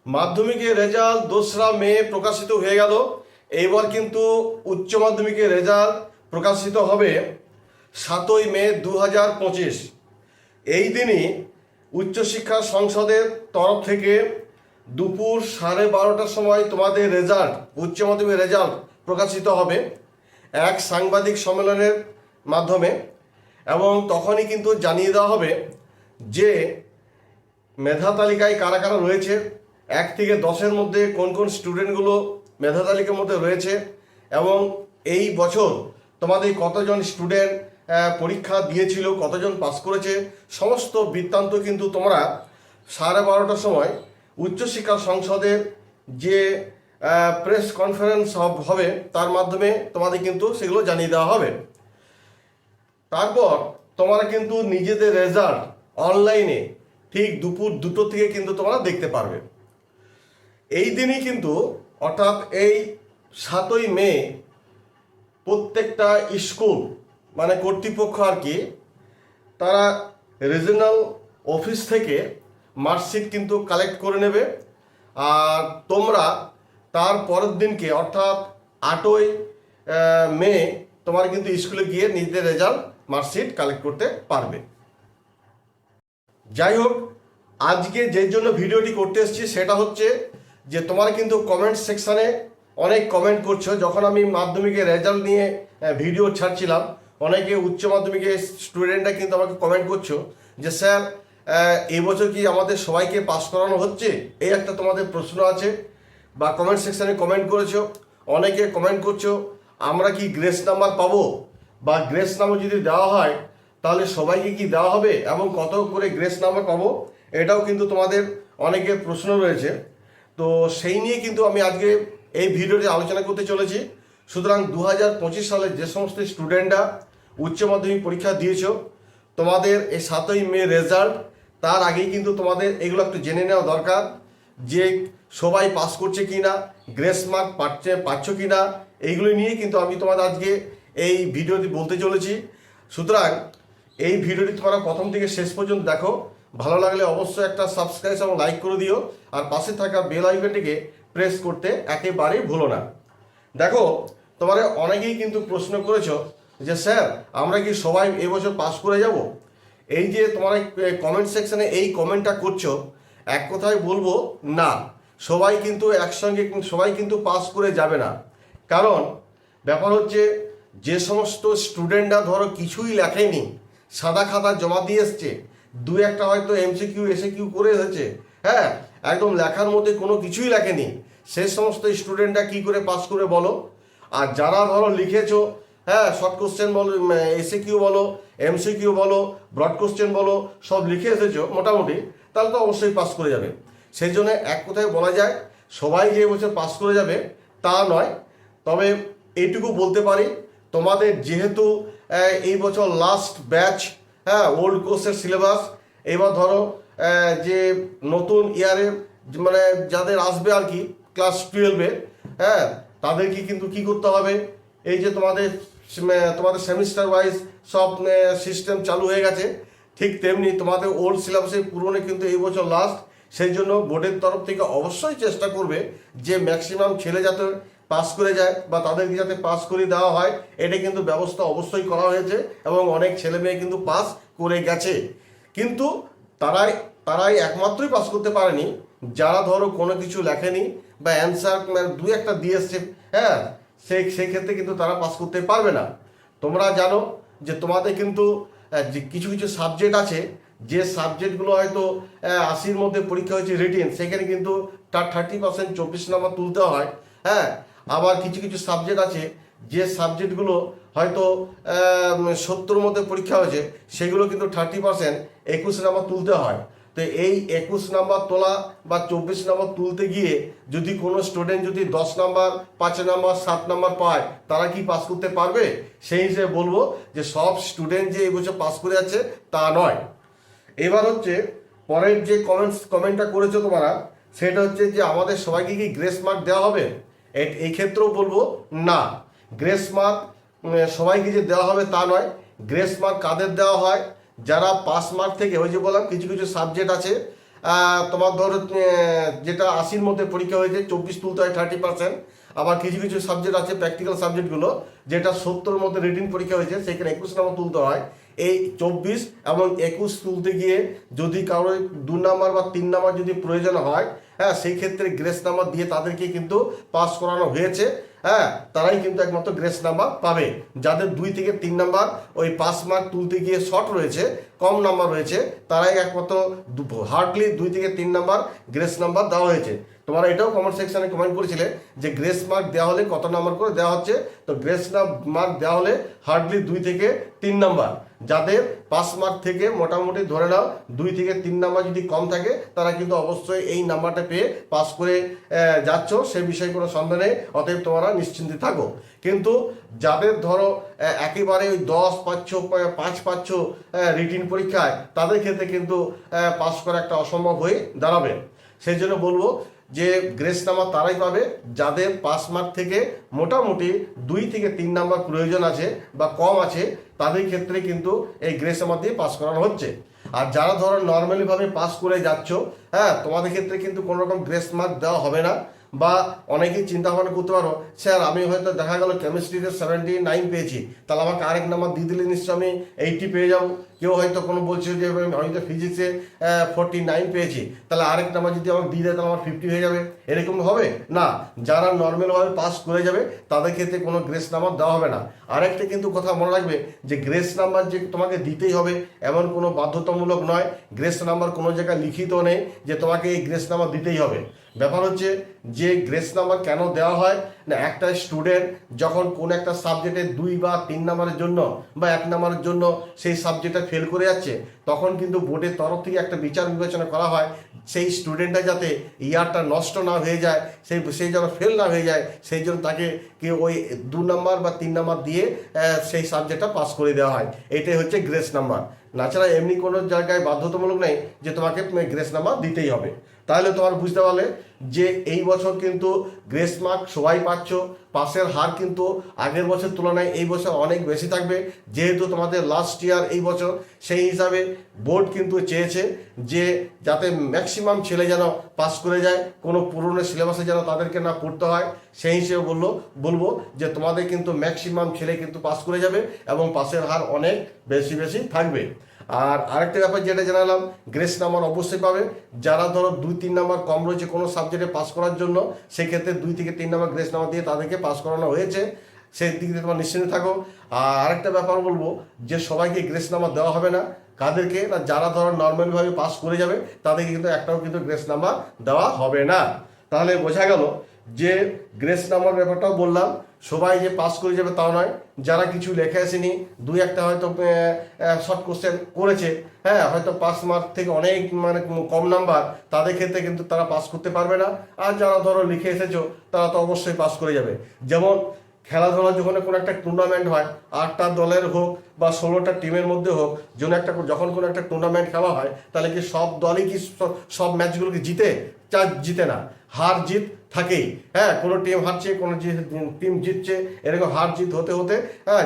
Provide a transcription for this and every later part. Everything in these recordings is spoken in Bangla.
মাধ্যমিকের রেজাল্ট 2রা মে প্রকাশিত হয়ে গেল। এইবার কিন্তু উচ্চ মাধ্যমিকের রেজাল্ট প্রকাশিত হবে 7ই মে 2025। এই দিনই উচ্চশিক্ষা সংসদের তরফ থেকে দুপুর 12:30টার সময় তোমাদের রেজাল্ট, উচ্চ মাধ্যমিকের রেজাল্ট প্রকাশিত হবে এক সাংবাদিক সম্মেলনের মাধ্যমে। এবং তখনই কিন্তু জানিয়ে দেওয়া হবে যে মেধা তালিকায় কারা কারা রয়েছে, 1 থেকে 10-এর মধ্যে কোন কোন স্টুডেন্টগুলো মেধা তালিকার মধ্যে রয়েছে, এবং এই বছর তোমাদের কতজন স্টুডেন্ট পরীক্ষা দিয়েছিল, কতজন পাস করেছে, সমস্ত বৃত্তান্ত কিন্তু তোমরা 12:30টার সময় উচ্চশিক্ষা সংসদের যে প্রেস কনফারেন্স হবে তার মাধ্যমে তোমাদের কিন্তু সেগুলো জানিয়ে দেওয়া হবে। তারপর তোমরা কিন্তু নিজেদের রেজাল্ট অনলাইনে ঠিক দুপুর 2টো থেকে কিন্তু তোমরা দেখতে পারবে। এই দিনই কিন্তু অর্থাৎ এই 7ই মে প্রত্যেকটা স্কুল মানে কর্তৃপক্ষ আর কি, তারা রিজনাল অফিস থেকে মার্কশিট কিন্তু কালেক্ট করে নেবে। আর তোমরা তার পরের দিনকে অর্থাৎ 8ই মে তোমার কিন্তু স্কুলে গিয়ে নিজেদের রেজাল্ট মার্কশিট কালেক্ট করতে পারবে। যাই হোক, আজকে যে জন্য ভিডিওটি করতে এসেছি সেটা হচ্ছে যে তোমার কিন্তু কমেন্ট সেকশানে অনেক কমেন্ট করছো। যখন আমি মাধ্যমিকের রেজাল্ট নিয়ে ভিডিও ছাড়ছিলাম, অনেকে উচ্চ মাধ্যমিকের স্টুডেন্টরা কিন্তু আমাকে কমেন্ট করছো যে স্যার এবছর কি আমাদের সবাইকে পাস করানো হচ্ছে, এই একটা তোমাদের প্রশ্ন আছে। বা কমেন্ট সেকশানে কমেন্ট করেছো, অনেকে কমেন্ট করছো আমরা কি গ্রেস নাম্বার পাবো, বা গ্রেস নাম্বার যদি দেওয়া হয় তাহলে সবাইকে কি দেওয়া হবে এবং কত করে গ্রেস নাম্বার পাবো, এটাও কিন্তু তোমাদের অনেকের প্রশ্ন রয়েছে। তো সেই নিয়ে কিন্তু আমি আজকে এই ভিডিওতে আলোচনা করতে চলেছি। সুতরাং 2025 সালে যে সমস্ত স্টুডেন্টরা উচ্চ মাধ্যমিক পরীক্ষা দিয়েছ, তোমাদের এই 7ই মে রেজাল্ট, তার আগেই কিন্তু তোমাদের এগুলো একটু জেনে নেওয়া দরকার যে সবাই পাস করছে কি না, গ্রেস মার্ক পাচ্ছ কি না, এইগুলো নিয়ে কিন্তু আমি তোমাদের আজকে এই ভিডিওটি বলতে চলেছি। সুতরাং এই ভিডিওটি তোমরা প্রথম থেকে শেষ পর্যন্ত দেখো। ভালো লাগলে অবশ্যই একটা সাবস্ক্রাইব এবং লাইক করে দিও, আর পাশে থাকা বেল আইকনটিকে প্রেস করতে একেবারেই ভুলো না। দেখো, তোমরা অনেকেই কিন্তু প্রশ্ন করেছো যে স্যার আমরা কি সবাই এবছর পাস করে যাব। এই যে তোমরা কমেন্ট সেকশনে এই কমেন্টটা করছো, এক কথায় বলবো না, সবাই কিন্তু একসঙ্গে সবাই কিন্তু পাস করে যাবে না। কারণ ব্যাপার হচ্ছে যে সমস্ত স্টুডেন্টরা ধরো কিছুই লেখেনি, সাদা খাতা জমা দিয়ে এসছে, 2-1টা হয়তো এমসিকিউ এসএকিউ করে এসেছে, হ্যাঁ, একদম লেখার মধ্যে কোনো কিছুই লেখেনি, সেই সমস্ত স্টুডেন্টরা কি করে পাস করে বলো। আর যারা ধরো লিখেছো, হ্যাঁ, শর্ট কোশ্চেন বলো, এসএকিউ বলো, এমসিকিউ বলো, ব্রড কোশ্চেন বলো, সব লিখে এসেছো মোটামুটি, তাহলে তো অবশ্যই পাস করে যাবে। সেই জন্য এক কথায় বলা যায় সবাই যে বছর পাস করে যাবে তা নয়। তবে এইটুকু বলতে পারি, তোমাদের যেহেতু এই বছর লাস্ট ব্যাচ, হ্যাঁ, ওল্ড কোর্সের সিলেবাস, এবার ধরো যে নতুন ইয়ারে মানে যাদের আসবে আর কি ক্লাস 12-এ, হ্যাঁ, তাদেরকে কিন্তু কি করতে হবে, এই যে তোমাদের সেমিস্টার ওয়াইজ সব সিস্টেম চালু হয়ে গেছে, ঠিক তেমনি তোমাদের ওল্ড সিলেবাসের পুরনো কিন্তু এই বছর লাস্ট। সেই জন্য বোর্ডের তরফ থেকে অবশ্যই চেষ্টা করবে যে ম্যাক্সিমাম ছেলে যাতে পাস করে যায় বা তাদেরকে যাতে পাস করে দেওয়া হয়, এটা কিন্তু ব্যবস্থা অবশ্যই করা হয়েছে এবং অনেক ছেলে মেয়ে কিন্তু পাস করে গেছে। কিন্তু তারাই একমাত্রই পাস করতে পারেনি যারা ধরো কোনো কিছু লেখেনি বা অ্যান্সার 2-1টা দিয়ে এসছে, হ্যাঁ, সেই ক্ষেত্রে কিন্তু তারা পাস করতে পারবে না। তোমরা জানো যে তোমাদের কিন্তু যে কিছু কিছু সাবজেক্ট আছে, যে সাবজেক্টগুলো হয়তো 80-র মধ্যে পরীক্ষা হয়েছে রিটেন, সেখানে কিন্তু তার 30% 24 নাম্বার তুলতে হয়, হ্যাঁ। আবার কিছু কিছু সাবজেক্ট আছে যে সাবজেক্টগুলো হয়তো 70-র মধ্যে পরীক্ষা হয়েছে, সেগুলো কিন্তু 30% 21 নাম্বার তুলতে হয়। তো এই 21 নাম্বার তোলা বা 24 নাম্বার তুলতে গিয়ে যদি কোনো স্টুডেন্ট যদি 10 নাম্বার, 5 নাম্বার, 7 নাম্বার পায়, তারা কি পাস করতে পারবে? সেই হিসেবে বলবো যে সব স্টুডেন্ট যে এই বছর পাস করে যাচ্ছে তা নয়। এবার হচ্ছে পরের যে কমেন্টটা করেছো তোমরা, সেটা হচ্ছে যে আমাদের সবাইকে কি গ্রেস মার্ক দেওয়া হবে। এই ক্ষেত্রেও বলবো না, গ্রেস মার্ক সবাইকে যে দেওয়া হবে তা নয়। গ্রেস মার্ক কাদের দেওয়া হয়, যারা পাস মার্ক থেকে, ওই যে বললাম কিছু কিছু সাবজেক্ট আছে তোমার ধরো যেটা 80-র মধ্যে পরীক্ষা হয়েছে 24 তুলতে হয় 30%। আবার কিছু কিছু সাবজেক্ট আছে প্র্যাকটিক্যাল সাবজেক্টগুলো যেটা 70-র মধ্যে রিটিন পরীক্ষা হয়েছে, সেখানে 21 নম্বর তুলতে হয়। এই 24 এবং 21 তুলতে গিয়ে যদি কারোর 2 নাম্বার বা 3 নাম্বার যদি প্রয়োজন হয়, হ্যাঁ, সেই ক্ষেত্রে গ্রেস নাম্বার দিয়ে তাদেরকে কিন্তু পাস করানো হয়েছে। হ্যাঁ, তারাই কিন্তু একমাত্র গ্রেস নাম্বার পাবে। যাদের 2 থেকে 3 নাম্বার ওই পাস মার্ক তুলতে গিয়ে শর্ট রয়েছে, কম নাম্বার রয়েছে, তারাই একমাত্র হার্ডলি 2 থেকে 3 নাম্বার গ্রেস নাম্বার দেওয়া হয়েছে। তোমরা এটাও কমেন্ট সেকশনে কমেন্ট করেছিলে যে গ্রেস মার্ক দেওয়া হলে কত নাম্বার করে দেওয়া হচ্ছে। তো গ্রেস মার্ক দেওয়া হলে হার্ডলি 2 থেকে 3 নাম্বার। যাদের পাস মার্ক থেকে মোটামুটি ধরে নাও 2 থেকে 3 নাম্বার যদি কম থাকে, তারা কিন্তু অবশ্যই এই নাম্বারটা পেয়ে পাস করে যাচ্ছ, সে বিষয়ে কোনো সন্দেহ নেই। অতএব তোমরা নিশ্চিন্তে থাকো। কিন্তু যাদের ধরো একেবারে ওই 10 পাচ্ছ, 5 পাচ্ছ রিটিন পরীক্ষায়, তাদের ক্ষেত্রে কিন্তু পাস করা একটা অসম্ভব হয়ে দাঁড়াবে। সেই জন্য বলবো যে গ্রেস নাম্বার তারাই পাবে যাদের পাস মার্ক থেকে মোটামুটি 2 থেকে 3 নাম্বার প্রয়োজন আছে বা কম আছে, তাদের ক্ষেত্রে কিন্তু এই গ্রেস নাম্বার দিয়ে পাস করানো হচ্ছে। আর যারা ধরো নর্মালিভাবে পাস করে যাচ্ছ, হ্যাঁ, তোমাদের ক্ষেত্রে কিন্তু কোনো রকম গ্রেস মার্ক দেওয়া হবে না। বা অনেকেই চিন্তা ভাবনা করতে পারো, স্যার আমি হয়তো দেখা গেল কেমিস্ট্রিতে 79 পেয়েছি, তাহলে আমাকে আরেক নাম্বার দিয়ে দিলে নিশ্চয় আমি 80 পেয়ে যাবো। কেউ হয়তো কোনো বলছে যে আমি তো ফিজিক্সে 49 পেয়েছি, তাহলে আরেক নাম্বার যদি আমাকে দিয়ে দেয় তাহলে আমার 50 হয়ে যাবে, এরকম হবে না। যারা নর্মালভাবে পাস করে যাবে তাদের ক্ষেত্রে কোনো গ্রেস নাম্বার দেওয়া হবে না। আরেকটা কিন্তু কথা মনে রাখবে যে গ্রেস নাম্বার যে তোমাকে দিতেই হবে এমন কোনো বাধ্যতামূলক নয়। গ্রেস নাম্বার কোনো জায়গায় লিখিত নেই যে তোমাকে এই গ্রেস নাম্বার দিতেই হবে। ব্যাপার হচ্ছে যে গ্রেস নাম্বার কেন দেওয়া হয় না, একটা স্টুডেন্ট যখন কোন একটা সাবজেক্টে 2 বা 3 নাম্বারের জন্য বা 1 নাম্বারের জন্য সেই সাবজেক্টটা ফেল করে যাচ্ছে, তখন কিন্তু বোর্ডের তরফ থেকে একটা বিচার বিবেচনা করা হয় সেই স্টুডেন্টটা যাতে ইয়ারটা নষ্ট না হয়ে যায়, সেই যেন ফেল না হয়ে যায়, সেই জন্য তাকে ওই 2 নাম্বার বা 3 নাম্বার দিয়ে সেই সাবজেক্টটা পাস করে দেওয়া হয়। এটাই হচ্ছে গ্রেস নাম্বার। তাছাড়া এমনি কোনো জায়গায় বাধ্যতামূলক নেই যে তোমাকে গ্রেস নাম্বার দিতেই হবে। তাহলে তোমার বুঝতে পারলে যে এই বছর কিন্তু গ্রেস মার্ক সবাই পাচ্ছ। পাসের হার কিন্তু আগের বছর তুলনায় এই বছর অনেক বেশি থাকবে, যেহেতু তোমাদের লাস্ট ইয়ার এই বছর। সেই হিসাবে বোর্ড কিন্তু চেয়েছে যে যাতে ম্যাক্সিমাম ছেলে যেন পাস করে যায়, কোনো পুরনো সিলেবাসে যেন তাদেরকে না পড়তে হয়। সেই হিসেবে বলবো যে তোমাদের কিন্তু ম্যাক্সিমাম ছেলে কিন্তু পাস করে যাবে এবং পাসের হার অনেক বেশি বেশি থাকবে। আর আরেকটা ব্যাপার যেটা জানালাম, গ্রেস নাম্বার অবশ্যই পাবে যারা ধরো 2-3 নাম্বার কম রয়েছে কোনো সাবজেক্টে পাস করার জন্য, সেক্ষেত্রে 2 থেকে 3 নাম্বার গ্রেস নাম্বার দিয়ে তাদেরকে পাস করানো হয়েছে। সেই দিক দিয়ে তোমার নিশ্চিন্তে থাকো। আর আরেকটা ব্যাপার বলবো যে সবাইকে গ্রেস নাম্বার দেওয়া হবে না। কাদেরকে না, যারা ধরো নর্মালভাবে পাস করে যাবে তাদেরকে কিন্তু একটাও কিন্তু গ্রেস নাম্বার দেওয়া হবে না। তাহলে বোঝা গেল যে গ্রেস নাম্বার ব্যাপারটাও বললাম, সবাই যে পাস করে যাবে তাও নয়। যারা কিছু লেখে আসেনি, 2-1টা হয়তো শর্ট কোশ্চেন করেছে, হ্যাঁ, হয়তো পাস মার্ক থেকে অনেক কম নাম্বার, তাদের ক্ষেত্রে কিন্তু তারা পাস করতে পারবে না। আর যারা ধরো লিখে এসেছো তারা তো অবশ্যই পাস করে যাবে। যেমন খেলাধুলা যখন কোনো একটা টুর্নামেন্ট হয়, 8টা দলের হোক বা 16টা টিমের মধ্যে হোক, যখন কোনো একটা টুর্নামেন্ট খেলা হয়, তাহলে কি সব দলই কি সব ম্যাচগুলোকে জিতে না, হার জিত থাকেই। হ্যাঁ, কোনো টিম হারছে, কোনো টিম জিতছে, এরকম হার জিত হতে হতে হ্যাঁ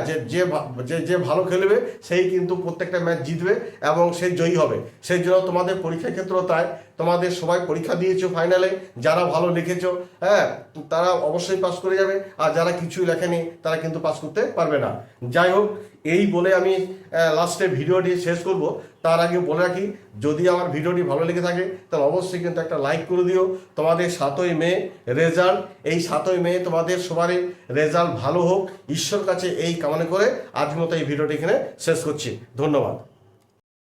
যে ভালো খেলবে সেই কিন্তু প্রত্যেকটা ম্যাচ জিতবে এবং সে জয়ী হবে। সেই জন্য তোমাদের পরীক্ষার ক্ষেত্রেও তাই, তোমাদের সবাই পরীক্ষা দিয়েছো ফাইনালে, যারা ভালো লিখেছো হ্যাঁ তারা অবশ্যই পাস করে যাবে, আর যারা কিছুই লেখেনি তারা কিন্তু পাস করতে পারবে না। যাই হোক, এই বলে আমি লাস্টে ভিডিওটি শেষ করব। তার আগে বলে রাখি, যদি আমার ভিডিওটি ভালো লেগে থাকে তাহলে অবশ্যই কিন্তু একটা লাইক করে দিও। তোমাদের 7ই মে রেজাল্ট, এই 7ই মে তোমাদের সবারই রেজাল্ট ভালো হোক, ঈশ্বর কাছে এই কামনা করে আজকের মতো এই ভিডিওটি এখানে শেষ করছি। ধন্যবাদ।